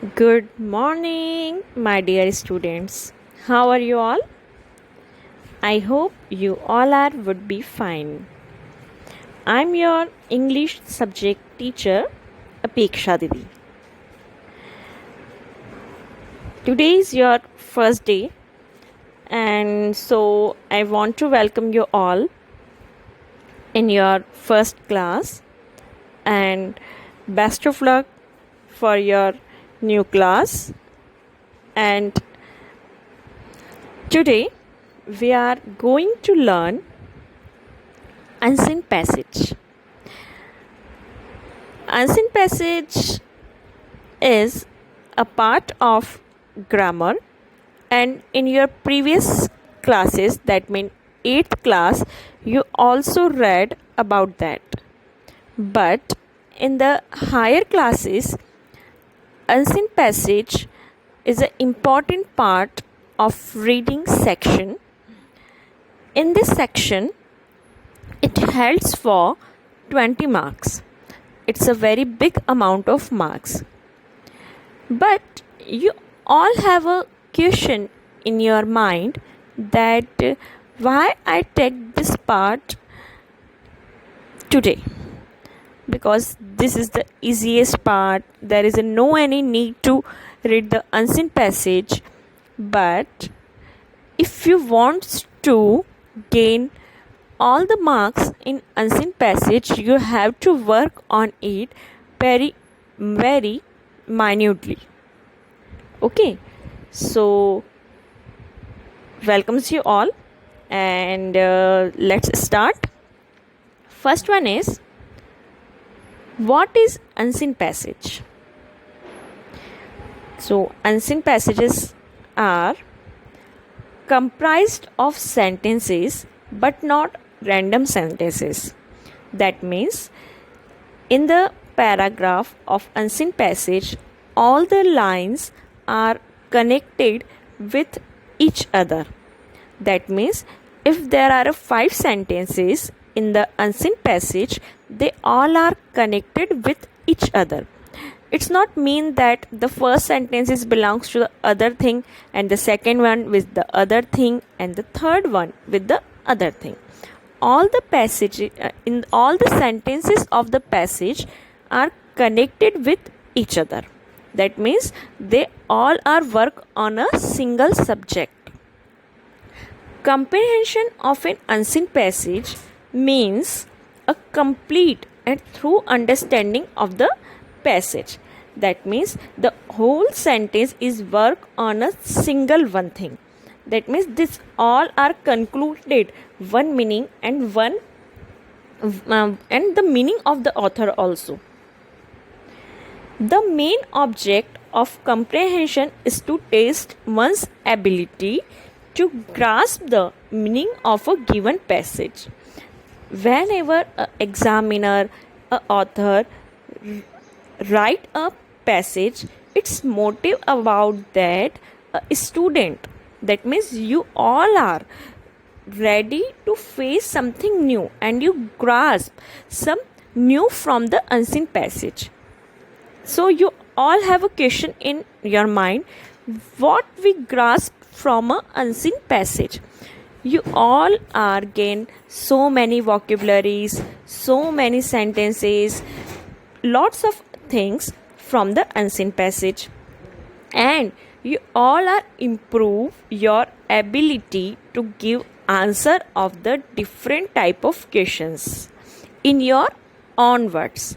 Good morning, my dear students. How are you all? I hope you all are would be fine. I'm your English subject teacher, Apeksha Didi. Today is your first day, and so I want to welcome you all in your first class and best of luck for your new class. And today we are going to learn unseen passage. Unseen passage is a part of grammar, and in your previous classes, that means 8th class, you also read about that. But in the higher classes, unseen passage is an important part of reading section. In this section, it holds for 20 marks. It's a very big amount of marks. But you all have a question in your mind that why I take this part today, because this is the easiest part. There is no any need to read the unseen passage, but if you want to gain all the marks in unseen passage, you have to work on it very minutely. Okay, so welcomes you all, and let's start. First one is, what is unseen passage? So unseen passages are comprised of sentences but not random sentences. That means in the paragraph of unseen passage, all the lines are connected with each other. That means if there are 5 sentences in the unseen passage, they all are connected with each other. It's not mean that the first sentence belongs to the other thing, and the second one with the other thing, and the third one with the other thing. All the passage in all the sentences of the passage are connected with each other. That means they all are work on a single subject. Comprehension of an unseen passage means a complete and thorough understanding of the passage. That means the whole sentence is work on a single one thing. That means this all are concluded one meaning and and the meaning of the author also. The main object of comprehension is to test one's ability to grasp the meaning of a given passage. Whenever an examiner, an author write a passage, its motive about that a student, that means you all are ready to face something new and you grasp some new from the unseen passage. So you all have a question in your mind, what we grasp from a unseen passage. You all are gain so many vocabularies, so many sentences, lots of things from the unseen passage, and you all are improve your ability to give answer of the different type of questions in your own words.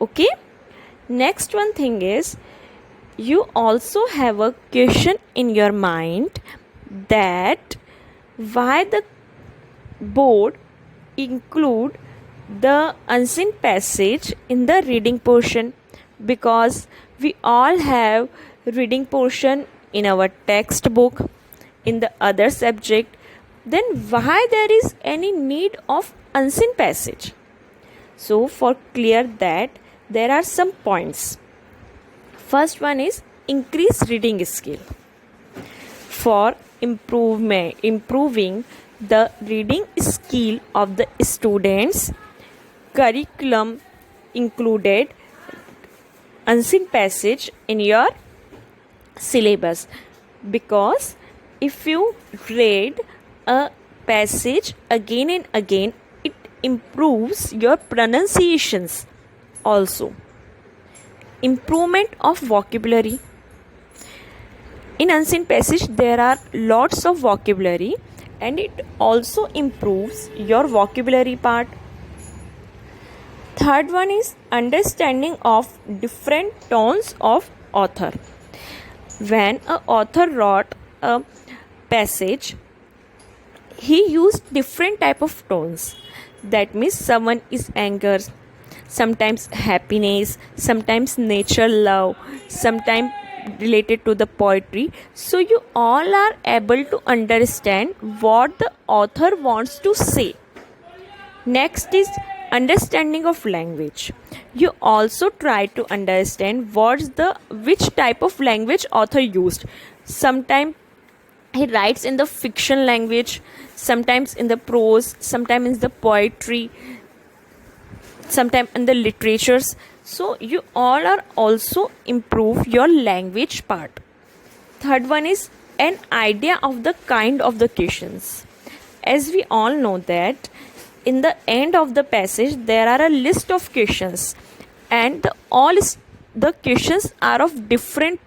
Okay, next one thing is, you also have a question in your mind that why the board include the unseen passage in the reading portion, because we all have reading portion in our textbook in the other subject. Then why there is any need of unseen passage? So for clear that, there are some points. First one is increase reading skill. For improving the reading skill of the students, curriculum included unseen passage in your syllabus, because if you read a passage again and again, it improves your pronunciations also. Improvement of vocabulary. In unseen passage there are lots of vocabulary, and it also improves your vocabulary part. Third one is understanding of different tones of author. When a author wrote a passage, he used different type of tones. That means someone is anger, sometimes happiness, sometimes nature love, sometimes related to the poetry. So you all are able to understand what the author wants to say. Next is understanding of language. You also try to understand which type of language author used. Sometimes he writes in the fiction language, sometimes in the prose, sometimes in the poetry, sometimes in the literatures. So you all are also improve your language part. Third one is an idea of the kind of the questions. As we all know that in the end of the passage there are a list of questions, and the questions are of different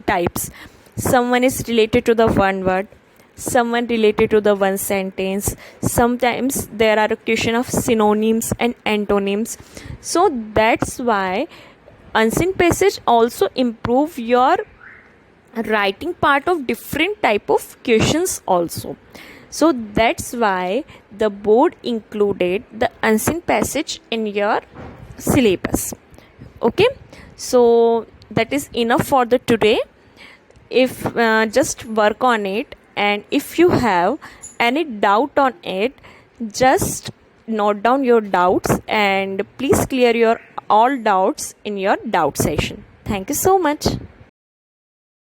types. Someone is related to the one word, someone related to the one sentence. Sometimes there are a question of synonyms and antonyms. So that's why unseen passage also improve your writing part of different type of questions also. So that's why the board included the unseen passage in your syllabus. Okay, so that is enough for the today. If just work on it, and if you have any doubt on it, just note down your doubts, and please clear your all doubts in your doubt session. Thank you so much.